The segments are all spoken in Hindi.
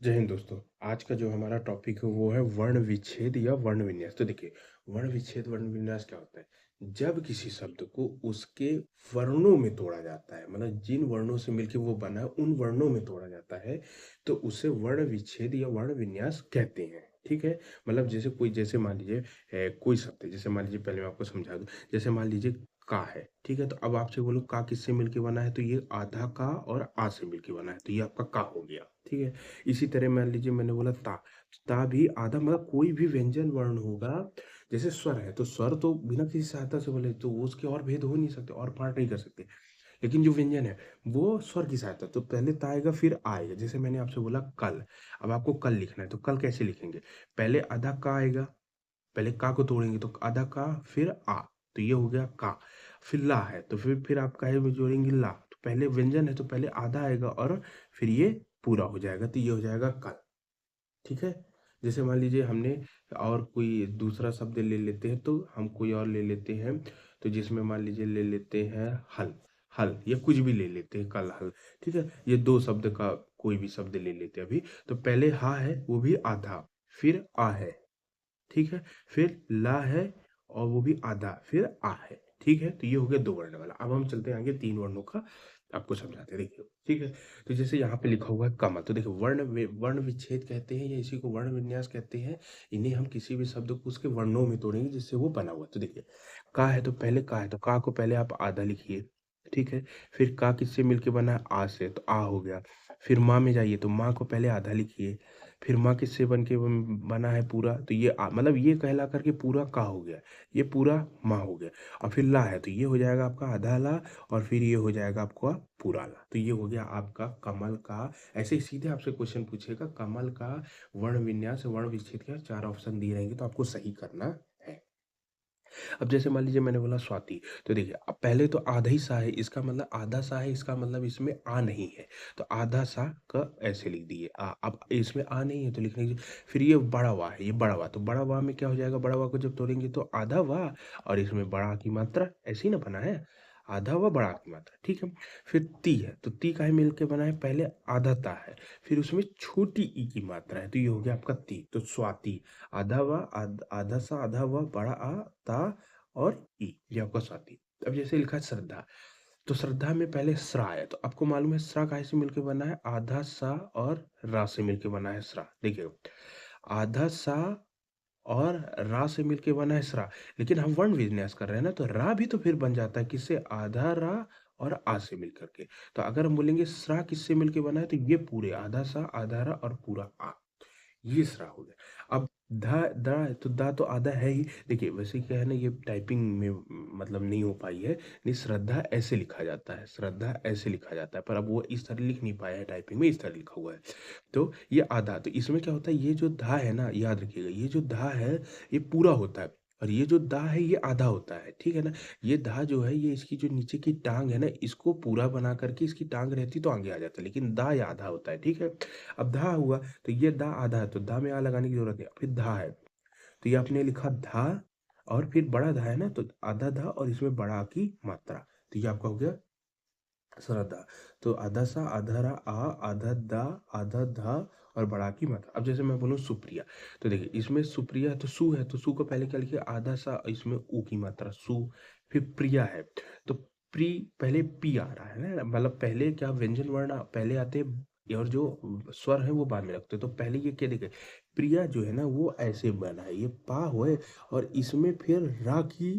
जय हिंद दोस्तों। आज का जो हमारा टॉपिक है वो है वर्ण विच्छेद या वर्ण विन्यास। तो देखिए, वर्ण विच्छेद वर्ण विन्यास क्या होता है? जब किसी शब्द को उसके वर्णों में तोड़ा जाता है, मतलब जिन वर्णों से मिलकर वो बना है उन वर्णों में तोड़ा जाता है, तो उसे वर्ण विच्छेद या वर्ण विन्यास कहते हैं। ठीक है। मतलब जैसे मान लीजिए कोई शब्द है, जैसे मान लीजिए, पहले मैं आपको समझा दूं। जैसे मान लीजिए का है, ठीक है। तो अब आपसे बोलो का किससे मिलके बना है, तो ये आधा का और आ से मिलके बना है, तो ये आपका का हो गया। ठीक है। इसी तरह मान लीजिए मैंने बोला ता भी आधा, मतलब कोई भी व्यंजन वर्ण होगा। जैसे स्वर है, तो स्वर तो बिना किसी सहायता से बोले तो वो उसके और भेद हो नहीं सकते और पार्ट नहीं कर सकते। लेकिन जो व्यंजन है वो स्वर की सहायता, तो पहले ता आएगा फिर आ आएगा। जैसे मैंने आपसे बोला कल। अब आपको कल लिखना है, तो कल कैसे लिखेंगे? पहले आधा का आएगा, पहले का को तोड़ेंगे तो आधा का, फिर आ, तो ये हो गया का। फिर ला है, तो फिर आप काहे में जोड़ेंगे ला, तो पहले व्यंजन है तो पहले आधा आएगा और फिर ये पूरा हो जाएगा, तो ये हो जाएगा कल। ठीक है। जैसे मान लीजिए हमने और कोई दूसरा शब्द ले लेते हैं, तो हम कोई और ले लेते हैं। तो जिसमें मान लीजिए ले लेते हैं हल। हल या कुछ भी ले लेते हैं, कल हल। ठीक है। ये दो शब्द का कोई भी शब्द ले लेते हैं अभी। तो पहले हा है, वो भी आधा, फिर आ है। ठीक है। फिर ला है और वो भी आधा, फिर आ है। ठीक है। तो ये हो गया दो वर्ण वाला। अब हम चलते हैं आगे तीन वर्णों का, आपको समझाते हैं, देखिए। ठीक है। तो जैसे यहाँ पे लिखा हुआ है कमल, तो देखिए वर्ण विच्छेद कहते हैं या इसी को वर्ण विन्यास कहते हैं। इन्हें हम किसी भी शब्द को उसके वर्णों में तोड़ेंगे जिससे वो बना हुआ। तो देखिए, का है तो पहले का है, तो का को पहले आप आधा लिखिए। ठीक है। फिर का किससे मिलके बना है? आ से, तो आ हो गया। फिर माँ में जाइए, तो माँ को पहले आधा लिखिए। फिर माँ किससे बन के बना है? पूरा, तो ये मतलब ये कहला करके पूरा का हो गया। ये पूरा माँ हो गया। और फिर ला है, तो ये हो जाएगा आपका आधा ला। और फिर ये हो जाएगा आपका पूरा ला, तो ये हो गया आपका कमल का। ऐसे ही सीधे आपसे क्वेश्चन पूछेगा कमल का वर्ण विन्यास वर्ण विच्छेद का, चार ऑप्शन दिए रहेंगे तो आपको सही करना है। अब जैसे मान लीजिए मैंने बोला स्वाति, तो देखिए अब पहले तो आधा ही सा है, इसका मतलब आधा सा है, इसका मतलब इसमें आ नहीं है। तो आधा सा का ऐसे लिख दिए आ। अब इसमें आ नहीं है तो लिख लीजिए। फिर ये बड़ा वाह है, ये बड़ा वाह, तो बड़ा वाह में क्या हो जाएगा? बड़ा वाह को जब तोड़ेंगे तो आधा वाह, और इसमें बड़ा की मात्रा ऐसी ना बना है, आधा व बड़ा की मात्रा। ठीक है। फिर ती है, तो ती का मिल के बना है, पहले आधा ता है, फिर उसमें छोटी ई की मात्रा है, तो ये हो गया आपका ती, तो स्वाति। आधा व आधा सा आधा व बड़ा आ ता और ई, ये आपका स्वाति। अब जैसे लिखा है श्रद्धा, तो श्रद्धा में पहले स्रा है, तो आपको मालूम है स्रा काहे से मिलके बना है? आधा सा और रा से मिलके बना है स्रा। देखिए, आधा सा और रा से मिलके बना है स्रा। लेकिन हम वर्ण विन्यास कर रहे हैं ना, तो रा भी तो फिर बन जाता है किससे? आधा रा और आ से मिल करके। तो अगर हम बोलेंगे स्रा किससे मिलके बना है, तो ये पूरे आधा सा आधा रा और पूरा आ, ये सरा हो गया। अब धा दा है, तो दा तो आधा है ही। देखिए वैसे क्या है ना, ये टाइपिंग में मतलब नहीं हो पाई है। नहीं, श्रद्धा ऐसे लिखा जाता है, श्रद्धा ऐसे लिखा जाता है, पर अब वो इस तरह लिख नहीं पाया है, टाइपिंग में इस तरह लिखा हुआ है। तो ये आधा, तो इसमें क्या होता है, ये जो धा है ना, याद रखिएगा, ये जो धा है ये पूरा होता है, और ये जो दा है ये आधा होता है। ठीक है ना। ये धा जो है, ये इसकी जो नीचे की टांग है ना, इसको पूरा बना करके इसकी टांग रहती तो आगे आ जाता है, लेकिन दा या आधा होता है। ठीक है। अब धा हुआ, तो ये दा आधा है, तो दा में आ लगाने की जरूरत है। फिर धा है, तो ये आपने लिखा धा, और फिर बड़ा धा है ना, तो आधा धा और इसमें बड़ा की मात्रा, तो ये आपका हो गया श्रद्धा। तो आधा सा आधा रा आ, आधा दा, आधा धा और बड़ा की मात्रा। अब जैसे मैं बोलूँ सुप्रिया, तो देखिए इसमें सुप्रिया है, तो सु है, तो सु को पहले क्या लिखिए? आधा सा, इसमें ऊ की मात्रा सु। फिर प्रिया है, तो प्री, पहले पी आ रहा है ना, मतलब पहले क्या व्यंजन वर्ण पहले आते हैं और जो स्वर है वो बाद में लगते हैं। तो पहले ये क्या देखिए, प्रिया जो है ना वो ऐसे बना है, ये पा हुए, और इसमें फिर रा की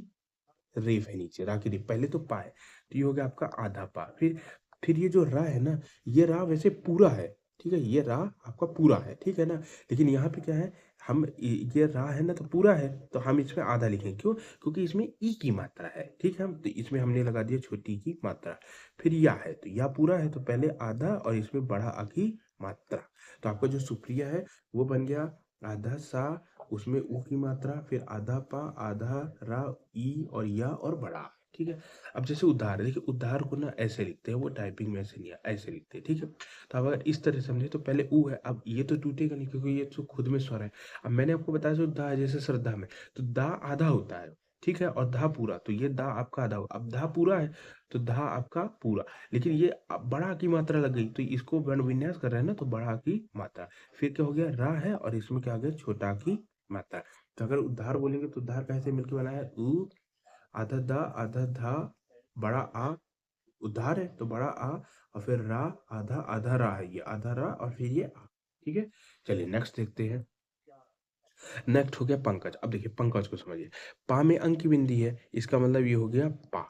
रेफ है नीचे, रा की रेफ, पहले तो पा है, तो ये हो गया आपका आधा पा। फिर ये जो रा है ना, ये रा वैसे पूरा है। ठीक है, ये रा आपका पूरा है, ठीक है ना। लेकिन यहाँ पे क्या है, हम ये रा है ना, तो पूरा है, तो हम इसमें आधा लिखेंगे, क्यों? क्योंकि इसमें ई की मात्रा है। ठीक है, तो इसमें हमने लगा दिया छोटी की मात्रा। फिर या है, तो या पूरा है, तो पहले आधा और इसमें बड़ा आ की मात्रा। तो आपका जो सुप्रिया है वो बन गया आधा सा, उसमें ऊ की मात्रा, फिर आधा पा, आधा रा, ई और या और बड़ा। ठीक है। अब जैसे उद्धार, देखिए उद्धार को ना ऐसे लिखते हैं, वो टाइपिंग में ऐसे नहीं है, ऐसे लिखते हैं। ठीक है। तो अब अगर इस तरह से समझे, तो पहले ऊ है, अब ये तो टूटेगा नहीं क्योंकि ये तो खुद में स्वर है। अब मैंने आपको बताया जो दा है, जैसे श्रद्धा में, तो दा आधा होता है। ठीक है, और धा पूरा, तो ये दा आपका आधा हुआ। अब धा पूरा है तो धा आपका पूरा, लेकिन ये बड़ा की मात्रा लग गई तो इसको वर्ण विन्यास कर रहे हैं ना, तो बड़ा की मात्रा। फिर क्या हो गया, रा है और इसमें क्या आ गया, छोटा की मात्रा। तो अगर उद्धार बोलेंगे तो उद्धार कैसे मिलकर बना है, उ आधा दा आधा धा बड़ा आ, उद्धार है तो बड़ा आ, और फिर रा, आधा आधा रा है, ये आधा रा और फिर ये आ। ठीक है, चलिए नेक्स्ट देखते हैं। नेक्स्ट हो गया पंकज। अब देखिए पंकज को समझिए, पा में अंक की बिंदी है, इसका मतलब ये हो गया पा।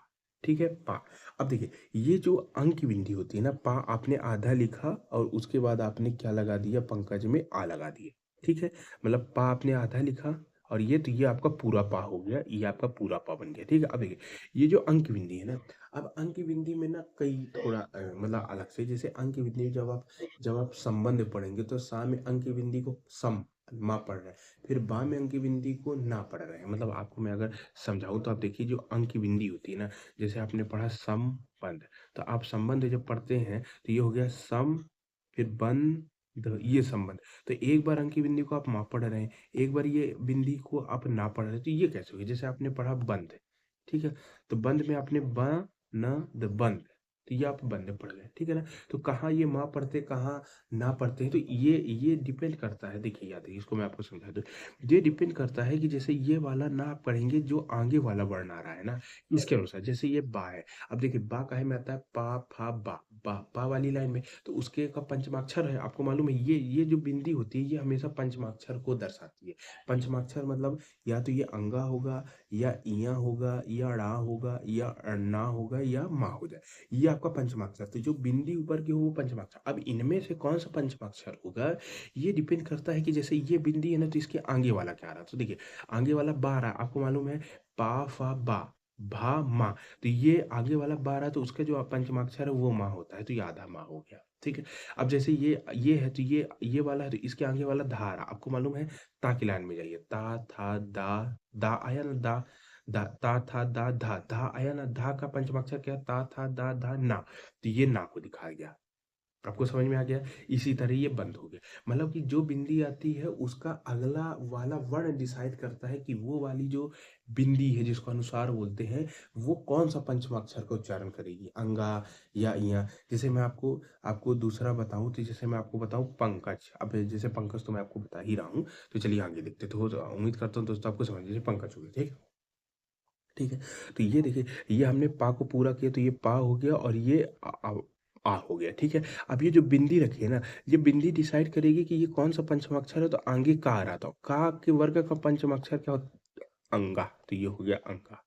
ठीक है, पा। अब देखिए ये जो अंक की बिंदी होती है ना, पा आपने आधा लिखा और उसके बाद आपने क्या लगा दिया, पंकज में आ लगा दिए। ठीक है, मतलब पा आपने आधा लिखा और ये आपका पूरा पा हो गया, ये आपका पूरा पा बन गया। ठीक है, अब देखिए ये जो अंक की बिंदी है ना, अब अंक की बिंदी में ना कई थोड़ा मतलब अलग से, जैसे अंक की बिंदी जब आप संबंध पढ़ेंगे तो सा में अंक की बिंदी को सम मा पढ़ रहे हैं, फिर बा में अंक की बिंदी को ना पढ़ रहे हैं। मतलब आपको मैं अगर समझाऊं तो आप देखिए जो अंक की बिंदी होती है ना, जैसे आपने पढ़ा संबंध, तो आप संबंध जब पढ़ते हैं तो ये हो गया सम, फिर बंध, ये संबंध। तो एक बार अंक की बिंदी को आप मा पढ़ रहे हैं, एक बार ये बिंदी को आप ना पढ़ रहे हैं, तो ये कैसे होगी, जैसे आपने पढ़ा बंध। ठीक है, तो बंध में आपने ब न द बंध, तो ये आप बंध पढ़ गए। ठीक है ना, तो कहाँ ये माँ पढ़ते कहाँ ना पढ़ते हैं, तो ये डिपेंड करता है। देखिए याद है, इसको मैं आपको समझा दूं, ये डिपेंड करता है कि जैसे ये वाला ना आप पढ़ेंगे जो आगे वाला वर्ण आ रहा है ना, इसके अनुसार। जैसे ये बा है, अब देखिए बा काहे में आता है, पा फा बा, बा वाली लाइन में, तो उसके का पंचमाक्षर है, आपको मालूम है, ये जो बिंदी होती है ये हमेशा पंचमाक्षर को दर्शाती है। पंचमाक्षर मतलब या तो ये अंगा होगा, या इया होगा, या ड़ा होगा, या अण्णा होगा, या मा हो जाए, ये आपका पंचमाक्षर। तो जो बिंदी ऊपर की हो वो पंचमाक्षर। अब इनमें से कौन सा पंचमाक्षर होगा, ये डिपेंड करता है कि जैसे ये बिंदी है ना, तो इसके आगे वाला क्या आ रहा है। तो देखिए आगे वाला बा रहा है, आपको मालूम है, पा फा बा, भा मा, तो ये आगे वाला बा रहा है, तो उसका जो पंचमाक्षर है वो मा होता है, तो ये आधा मा हो गया। ठीक है, अब जैसे ये है, तो ये वाला है, तो इसके आगे वाला धा रहा, आपको मालूम है, ता की लाइन में जाइए, ता था दा, दा आया ना, दा दा ता था दा धा, धा आया ना, धा का पंचमाक्षर क्या, ता था दा धा ना, तो ये ना को दिखाया गया। आपको समझ में आ गया, इसी तरह ये बंद हो गया। मतलब कि जो बिंदी आती है उसका अगला वाला वर्ण डिसाइड करता है कि वो वाली जो बिंदी है जिसको अनुसार बोलते हैं, वो कौन सा पंचमाक्षर का उच्चारण करेगी, अंगा या इया। जैसे मैं आपको आपको दूसरा बताऊं, तो जैसे मैं आपको बताऊं पंकज, अब जैसे पंकज तो मैं आपको बता ही रहा हूँ, तो चलिए आगे देखते, तो उम्मीद करता हूँ दोस्तों आपको समझ, जैसे पंकज हो गया। ठीक है, ठीक है, तो ये देखिए, ये हमने पा को पूरा किया, तो ये पा हो गया और ये आ हो गया। ठीक है, अब ये जो बिंदी रखी है ना, ये बिंदी डिसाइड करेगी कि ये कौन सा पंचमाक्षर है, तो आगे का आ रहा था, का के वर्ग का पंचमाक्षर क्या होता, अंगा, तो ये हो गया अंगा,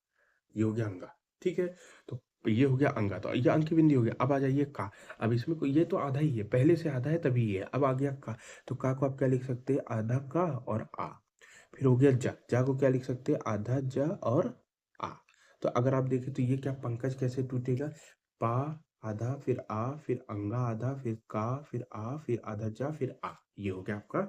ये हो गया अंगा। ठीक है, तो ये हो गया अंगा, तो ये अंक की बिंदी हो गया। अब आ जाइए का, अब इसमें कोई, ये तो आधा ही है, पहले से आधा है तभी ये है, अब आ गया का, तो का को आप क्या लिख सकते हैं, आधा का और आ। फिर हो गया जा, जा को क्या लिख सकते हैं, आधा जा और आ। तो अगर आप देखें तो ये क्या पंकज कैसे टूटेगा, पा आधा, फिर आ, फिर अंगा आधा, फिर का, फिर आ, फिर आधा जा, फिर आ, ये हो गया आपका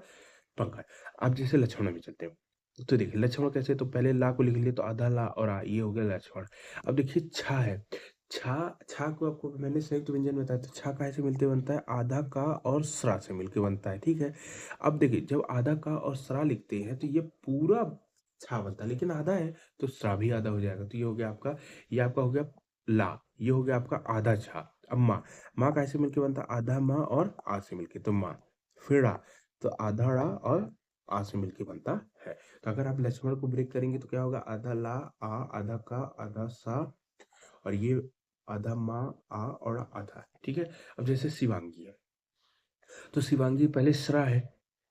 पंकज। अब जैसे लक्षणों में चलते हैं, तो देखिए लक्षण कैसे, तो पहले ला को लिख लिए, तो आधा ला और आ, ये हो गया लक्षण। अब देखिए छा है, छा, छा को आपको मैंने संयुक्त व्यंजन में बताया, तो छा कैसे मिलके बनता है, आधा का और स्रा से मिलके बनता है। ठीक है, अब देखिए जब आधा का और स्रा लिखते हैं तो ये पूरा छा बनता है, लेकिन आधा है तो स्रा भी आधा हो जाएगा, तो ये हो गया आपका, ये आपका हो गया ला, ये हो गया आपका आधा छा। अब माँ, माँ कैसे मिलके बनता है, आधा माँ और आ से मिलके, तो माँ। फिर रा, तो आधा रा और आ से मिलके बनता है। तो अगर आप लक्ष्मण को ब्रेक करेंगे तो क्या होगा, आधा ला आ, आधा का, आधा सा, और ये आधा माँ आ और आधा। ठीक है, अब जैसे शिवांगी है, तो शिवांगी पहले स्रा है,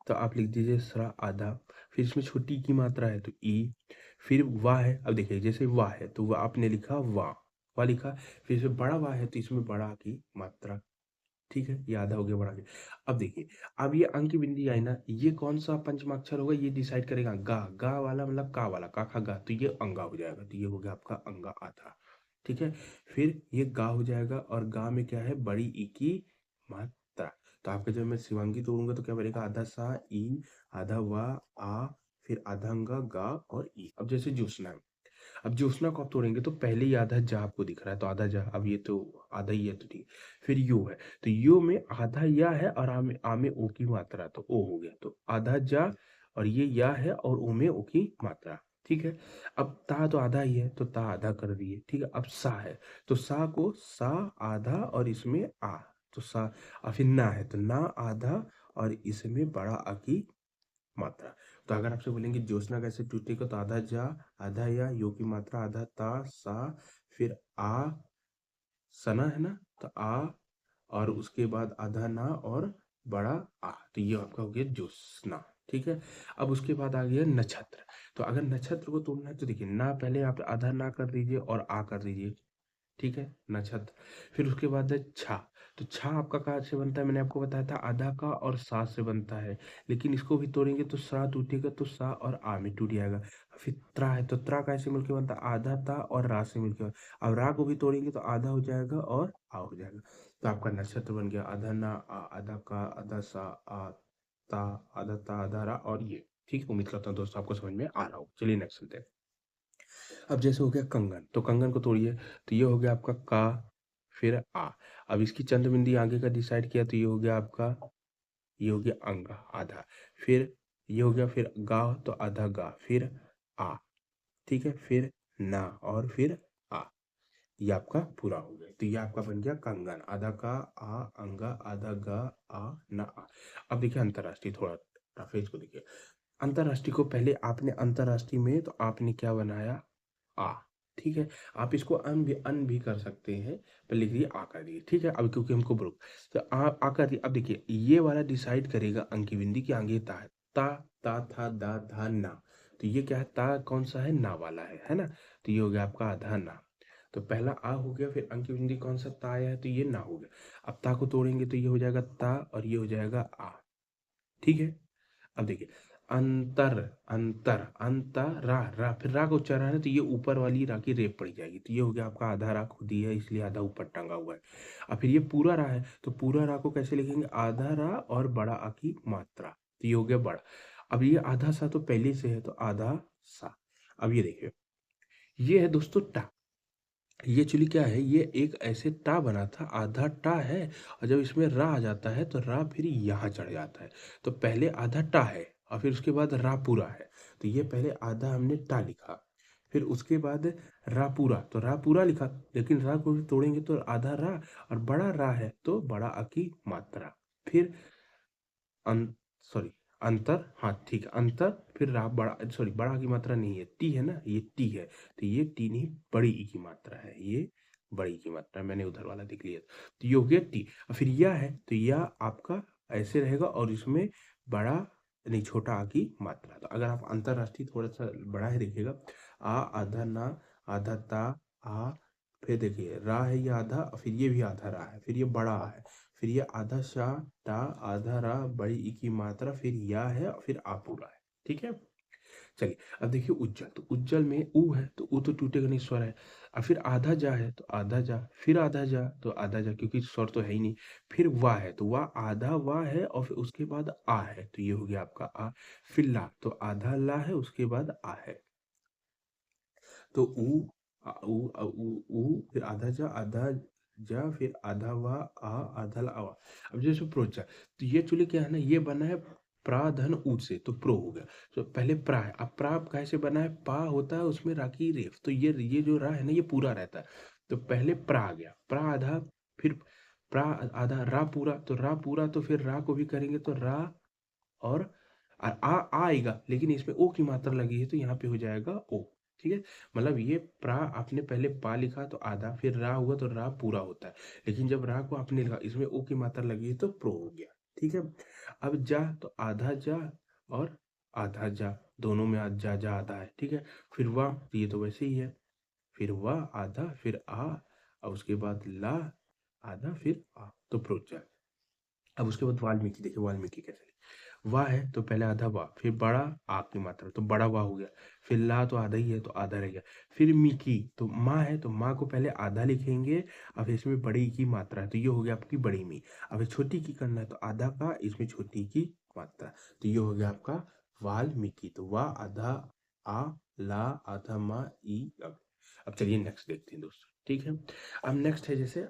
तो आप लिख दीजिए स्रा आधा, फिर इसमें छोटी की मात्रा है तो ई, फिर वाह है, अब देखिए जैसे वाह है तो वाह आपने लिखा वाह, वाह लिखा, फिर इसमें बड़ा वाह है तो इसमें बड़ा की मात्रा। ठीक है, ये आधा हो गया बड़ा के। अब देखिए, अब ये अंक की बिंदी आई ना, ये कौन सा पंचमाक्षर होगा, ये डिसाइड करेगा, गा, गा वाला मतलब का वाला, का खा गा, तो ये अंगा हो जाएगा, तो ये हो गया आपका अंगा आधा। ठीक है, फिर ये गा हो जाएगा, और गा में क्या है, बड़ी ई की मात्रा। तो आपके जब मैं शिवांगी तोड़ूंगा तो क्या बनेगा, आधा सा ई, आधा वा आ, फिर आधा अंगा गा और ई। अब जैसे ज्योत्सना है, अब ज्योत्सना को आप तोड़ेंगे तो पहले ही आधा जा आपको दिख रहा है, तो आधा जा, अब ये तो आधा ही है, तो ठीक। फिर यो है, तो यो में आधा या है और आ में ओ की मात्रा, तो ओ हो गया, तो आधा जा और ये या है और ओ में ओ की मात्रा। ठीक है। अब ता तो आधा ही है तो ता आधा कर दिए, ठीक है। अब सा है तो सा को सा आधा और इसमें आ, तो सा। और फिर ना है तो ना आधा और इसमें बड़ा आ की मात्रा। तो अगर आपसे बोलेंगे ज्योत्सना कैसे टूटेगा तो आधा जा, आधा या, यो की मात्रा आधा, ता सा, फिर आ, सना है ना, तो आ, और उसके बाद आधा ना और बड़ा आ, तो ये आपका हो गया ज्योत्सना। ठीक है। अब उसके बाद आ गया नक्षत्र। तो अगर नक्षत्र को तोड़ना है तो देखिए ना, पहले आप आधा ना कर दीजिए और आ कर दीजिए, ठीक है, नक्षत्र। फिर उसके बाद है छा। तो छा आपका कहाँ से बनता है, मैंने आपको बताया था आधा का और सा से बनता है, लेकिन इसको भी तोड़ेंगे तो सा टूटेगा तो सा और आ में टूट जाएगा। फिर त्रा है तो त्रा कैसे मिलकर बनता है, आधा ता और रा से मिलकर। अब रा को भी तोड़ेंगे तो आधा हो जाएगा और आ हो जाएगा। तो आपका नक्षत्र बन गया आधा ना आ, आधा का, आधा सा, आ, ता, आधा ता, आधा रा और ये। ठीक है, उम्मीद करता हूँ दोस्तों आपको समझ में आ रहा हो। चलिए नेक्स्ट चलते हैं। अब जैसे हो गया कंगन, तो कंगन को तोड़िए तो ये हो गया आपका का, फिर आ। अब इसकी चंद्र बिंदी आगे का डिसाइड किया तो ये हो गया आपका, ये हो गया अंग आधा। फिर ये हो गया, फिर गा तो आधा गा, फिर आ, ठीक है, फिर ना और फिर आ। ये आपका पूरा हो गया। तो ये आपका बन गया कंगन, आधा का, आ, अंगा, आधा गा, आ, ना आ। अब देखिए अंतरराष्ट्रीय, थोड़ा टफ है इसको देखिए। अंतरराष्ट्रीय को पहले आपने अंतरराष्ट्रीय में तो आपने क्या बनाया, आ, ठीक है। आप इसको अन भी कर सकते हैं, पर लिख दिए आ कर दिए, ठीक है। अब क्योंकि हमको ब्रुक, तो आ कर दिए। अब देखिए ये वाला डिसाइड करेगा अंक की बिंदी की आगे ता है, ता, ता था दा धा ना। तो ये क्या है, ता कौन सा है, ना वाला है ना। तो ये हो गया आपका आधा ना। तो पहला आ हो गया, फिर अंक की बिंदी कौन सा, ता आया है तो ये ना हो गया। अब ता को तोड़ेंगे तो ये हो जाएगा ता और ये हो जाएगा आ, ठीक है। अब देखिए अंतर, अंतर, अंतर रा, रा, फिर रा को उच्चारण है तो ये ऊपर वाली रा की रेप पड़ जाएगी, तो ये हो गया आपका आधा रा खुद ही है इसलिए आधा ऊपर टंगा हुआ है। अब फिर ये पूरा रा है तो पूरा रा को कैसे लिखेंगे, आधा रा और बड़ा आ की मात्रा, तो ये हो गया बड़ा। अब ये आधा सा तो पहले से है तो आधा सा। अब ये देखिए ये है दोस्तों टा। ये एक्चुअली क्या है, ये एक ऐसे टा बना था, आधा टा है, और जब इसमें रा आ जाता है तो रा फिर यहाँ चढ़ जाता है। तो पहले आधा टा है और फिर उसके बाद रा पूरा है। तो ये पहले आधा हमने टा लिखा, फिर उसके बाद रा पूरा, तो रा पूरा लिखा, लेकिन रा को भी तोड़ेंगे तो आधा रा और बड़ा रा है तो बड़ा आ की मात्रा। फिर अं सॉरी अंतर, हाँ ठीक है, अंतर, फिर रा बड़ा, सॉरी बड़ा की मात्रा नहीं है, टी है ना, ये टी है, तो ये टी नहीं बड़ी ई की मात्रा है, ये बड़ी की मात्रा है, मैंने उधर वाला देख लिया। तो ये हो गया टी। और फिर यह है तो यह आपका ऐसे रहेगा और इसमें बड़ा नहीं छोटा आ की मात्रा। तो अगर आप अंतरराष्ट्रीय थोड़ा सा बड़ा है देखिएगा, आ, आधा ना, आधा ता, आ, फिर देखिए रा है ये आधा, फिर ये भी आधा रा है, फिर ये बड़ा आ है, फिर ये आधा शा, टा, आधा रा, बड़ी ई की मात्रा, फिर या है और फिर आ पूरा है, ठीक है। चलिए अब देखिए उज्जल, तो उज्जल में ऊ है तो ऊ तो टूटेगा नहीं, स्वर है। और फिर आधा जा है तो आधा जा, फिर आधा जा तो आधा जा, क्योंकि स्वर तो है ही नहीं। फिर वाह है तो वाह, आधा वाह है और फिर उसके बाद आ है, तो ये हो गया आपका आ। फिर ला तो आधा ला है उसके बाद आ है, तो ऊ, ऊ, फिर आधा जा, फिर आधा वा, आ, आधा ला, आवा। अब जैसे प्रोचा, तो ये चूल्हे क्या है ना, ये बना है प्राधन ऊ से, तो प्रो हो गया। तो पहले प्रा है, अब प्रा कैसे बना है, पा होता है उसमें रा की रेफ, तो ये जो रा है ना ये पूरा रहता है। तो पहले प्रा आ गया, प्रा आधा, फिर प्रा आधा, रा पूरा, तो रा पूरा तो फिर रा को भी करेंगे तो रा और आएगा, लेकिन इसमें ओ की मात्रा लगी है तो यहाँ पे हो जाएगा ओ, ठीक है। मतलब ये प्रा आपने पहले पा लिखा तो आधा, फिर रा हुआ तो रा पूरा होता है, लेकिन जब रा को आपने लिखा इसमें ओ की मात्रा लगी है तो प्रो हो गया, ठीक है। अब जा तो आधा जा और आधा जा, दोनों में आज जा जा आधा है, ठीक है। फिर वाह तो ये तो वैसे ही है, फिर वाह आधा, फिर आ, और उसके बाद ला आधा, फिर आ, तो प्रो जा। अब उसके बाद वाल्मीकि, देखिए वाल्मीकि कैसे लिखे। वाह है तो पहले आधा वाह, फिर बड़ा आ की मात्रा तो बड़ा वाह हो गया, फिर ला तो आधा ही है तो आधा रह गया। फिर मिकी तो माँ है तो माँ को पहले आधा लिखेंगे, अब इसमें बड़ी की मात्रा है तो ये हो गया आपकी बड़ी मी। अब छोटी की करना है तो आधा का, इसमें छोटी की मात्रा, तो ये हो गया आपका वाल्मीकि। तो वाह आधा, आ, ला आधा, माँ ई, अब चलिए नेक्स्ट देखते हैं दोस्तों, ठीक है। अब नेक्स्ट है जैसे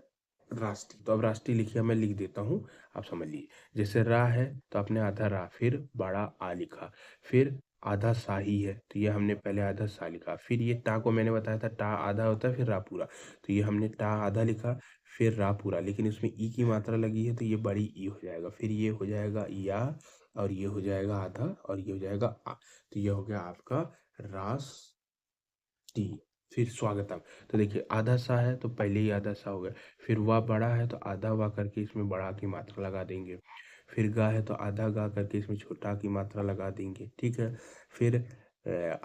राष्ट्रीय, तो अब राष्ट्रीय लिखिए, मैं लिख देता हूँ, आप समझ लीजिए। जैसे रा है तो आपने आधा रा, फिर बड़ा आ लिखा, फिर आधा सा ही है, तो ये हमने पहले आधा सा लिखा। फिर ये टा को मैंने बताया था टा आधा होता है फिर रा पूरा, तो ये हमने टा आधा लिखा फिर रा पूरा, लेकिन इसमें ई की मात्रा लगी है तो ये बड़ी ई हो जाएगा। फिर ये हो जाएगा या, और ये हो जाएगा आधा, और ये हो जाएगा आ। तो ये हो गया आपका रास टी। फिर स्वागतम, तो देखिए आधा सा है तो पहले ही आधा सा हो गया। फिर वाह बड़ा है तो आधा वाह करके इसमें बड़ा की मात्रा लगा देंगे। फिर गा है तो आधा गा करके इसमें छोटा की मात्रा लगा देंगे, ठीक है। फिर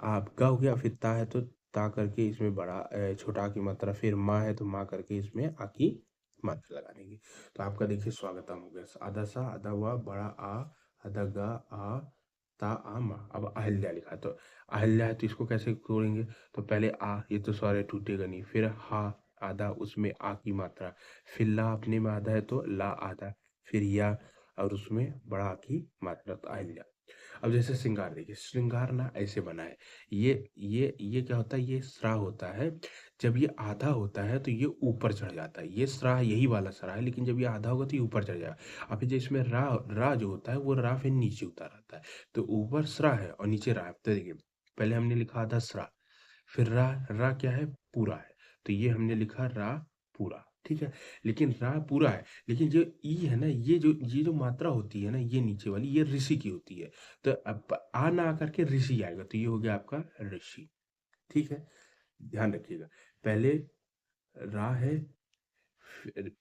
आप गा हो गया। फिर ता है तो ता करके इसमें बड़ा छोटा की मात्रा। फिर माँ है तो माँ करके इसमें आ की मात्रा लगा देंगे। तो आपका देखिए स्वागतम हो गया, आधा सा आधा वाह बड़ा आ, आधा गा आ, ता आ मा। अब अहिल्या लिखा, तो अहिल्या है तो इसको कैसे तोड़ेंगे, तो पहले आ, ये तो सारे टूटेगा नहीं। फिर हा आधा, उसमें आ की मात्रा। फिर ला अपने में आधा है तो ला आधा। फिर या, और उसमें बड़ा आ की मात्रा, तो अहिल्या। अब जैसे श्रृंगार देखिए, श्रृंगार ना ऐसे बना है। ये क्या होता है, ये स्रा होता है। जब ये आधा होता है तो ये ऊपर चढ़ जाता है, ये स्रा यही वाला स्रा है, लेकिन जब ये आधा होगा तो ये ऊपर चढ़ जाएगा। अब फिर जो इसमें रा रा जो होता है वो रा फिर नीचे उतार आता है, तो ऊपर स्रा है और नीचे रा है। तो देखिए पहले हमने लिखा आधा स्रा, फिर रा, रा क्या है, पूरा है, तो ये हमने लिखा रा पूरा, ठीक है। लेकिन रा पूरा है, लेकिन जो ई है ना, ये जो मात्रा होती है ना, ये नीचे वाली ये ऋषि की होती है। तो अब आ ना आकर के ऋषि आएगा, तो ये हो गया आपका ऋषि, ठीक है। ध्यान रखिएगा, पहले रा है,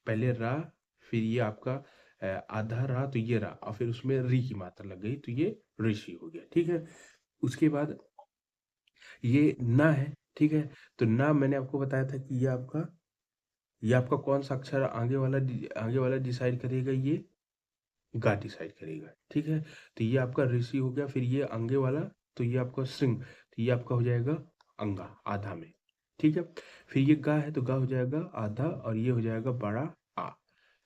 पहले रा, फिर ये आपका आधा रा, तो ये रा, और फिर उसमें री की मात्रा लग गई तो ये ऋषि हो गया, ठीक है। उसके बाद ये ना है, ठीक है। तो ना मैंने आपको बताया था कि ये आपका कौन सा अक्षर आगे वाला डिसाइड करेगा, ये गा डिसाइड करेगा, ठीक है। तो ये आपका ऋषि हो गया। फिर ये आगे वाला, तो ये आपका श्रृंग, तो ये आपका हो जाएगा अंगा आधा में, ठीक है। फिर ये गा है तो गा हो जाएगा आधा, और ये हो जाएगा बड़ा आ।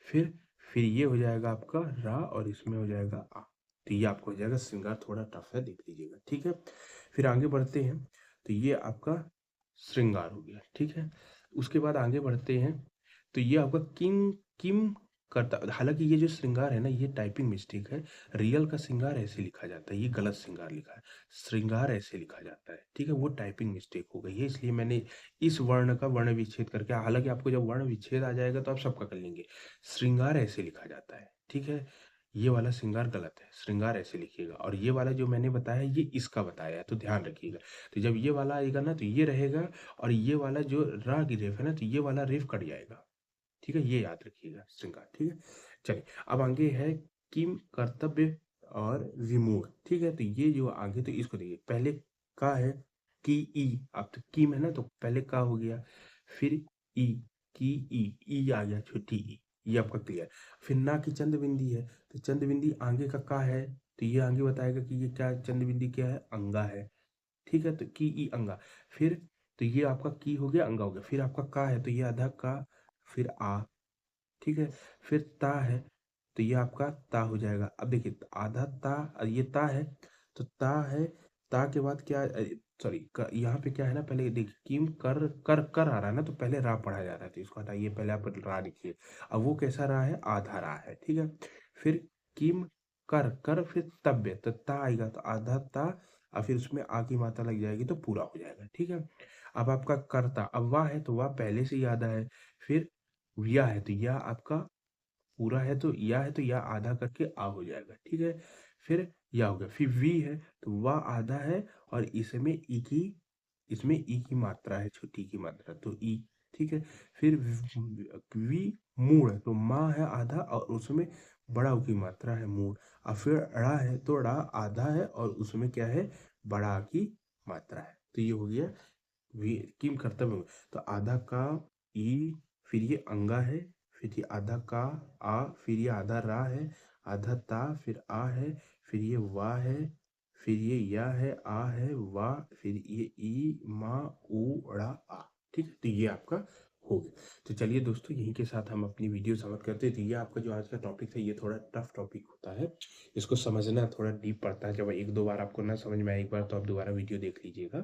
फिर फिर ये हो जाएगा आपका रा, और इसमें हो जाएगा आ। तो ये आपको हो जाएगा श्रृंगार, थोड़ा टफ है, देख लीजिएगा, ठीक है। फिर आगे बढ़ते हैं, तो ये आपका श्रृंगार हो गया, ठीक है। उसके बाद आगे बढ़ते हैं, तो ये आपका किम किम करता। हालांकि ये जो श्रृंगार है ना, ये टाइपिंग मिस्टेक है। रियल का श्रृंगार ऐसे लिखा जाता है, ये गलत श्रृंगार लिखा है। श्रृंगार ऐसे लिखा जाता है, ठीक है, वो टाइपिंग मिस्टेक हो गई है, इसलिए मैंने इस वर्ण का वर्ण विच्छेद करके, हालांकि आपको जब वर्ण विच्छेद आ जाएगा तो आप सबका कर लेंगे। श्रृंगार ऐसे लिखा जाता है, ठीक है। ये वाला श्रृंगार गलत है, श्रृंगार ऐसे लिखिएगा। और ये वाला जो मैंने बताया ये इसका बताया है, तो ध्यान रखिएगा। तो जब ये वाला आएगा ना तो ये रहेगा, और ये वाला जो रा की रेफ है ना, तो ये वाला रेफ कट जाएगा, ठीक है। ये याद रखिएगा श्रृंगार, ठीक है। चलिए अब आगे है किम कर्तव्य और विमूढ़, ठीक है। तो ये जो आगे, तो इसको देखिए, पहले का है की ई, अब तो किम है ना, तो पहले का हो गया, फिर ई, की ई आ गया छोटी ई, ये आपका क्लियर। फिर ना की चंद्र बिंदी है, तो चंद्र बिंदी आगे का है, तो ये आगे बताएगा कि ये क्या चंद्र बिंदी क्या है, अंगा है, ठीक है। तो की ई अंगा। फिर तो ये आपका की हो गया, अंगा हो गया। फिर आपका का है तो ये आधा का, फिर आ, ठीक है। फिर ता है तो ये आपका ता हो जाएगा। अब देखिए आधा ता, ये ता है, तो ता है, ता के बाद क्या, सॉरी, यहाँ पे क्या है ना, पहले देखिए किम कर कर कर आ रहा है ना, तो पहले रा पढ़ा जा रहा है, तो इसको हटाइए, पहले आप रा लिखिए। अब वो कैसा रहा है, आधा रा है, ठीक है। फिर किम कर कर, फिर तब्य, तो ता आएगा तो आधा ता, और फिर उसमें आ की मात्रा लग जाएगी तो पूरा हो जाएगा, ठीक है। अब आपका करता, अब वाह है तो वाह पहले से ही आधा है। फिर या है तो या आपका पूरा है, तो या है तो या आधा करके आ हो जाएगा, ठीक है। फिर या हो गया। फिर वी है तो वाह आधा है, और इसमें ई की मात्रा है, छोटी की मात्रा, तो ई, ठीक है। फिर वी मूड है तो माँ है आधा, और उसमें बड़ा ऊ की मात्रा है मूड। और फिर ड़ा है तो ड़ा आधा है, और उसमें क्या है, बड़ा आ की मात्रा है। तो ये हो गया वी किम कर्तव्य। तो आधा का ई, फिर ये अंगा है, फिर ये आधा का आ, फिर ये आधा रा है, आधा ता, फिर आ है, फिर ये वा है, फिर ये या है, आ है, वा, फिर ये ई मा ऊ ड़ा आ, ठीक है। तो ये आपका हो गया। तो चलिए दोस्तों, यहीं के साथ हम अपनी वीडियो समाप्त करते हैं। तो ये आपका जो आज का टॉपिक था, ये थोड़ा टफ टॉपिक होता है, इसको समझना थोड़ा डीप पड़ता है। जब एक दो बार आपको ना समझ में आए, एक बार तो आप दोबारा वीडियो देख लीजिएगा,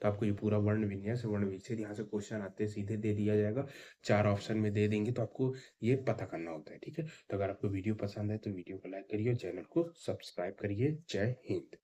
तो आपको ये पूरा वर्ण विन्यास, वर्ण विच्छेद, यहाँ से क्वेश्चन आते हैं सीधे दे दिया जाएगा, 4 ऑप्शन में दे देंगे, तो आपको ये पता करना होता है, ठीक है। तो अगर आपको वीडियो पसंद है तो वीडियो को लाइक करिए, चैनल को सब्सक्राइब करिए। जय हिंद।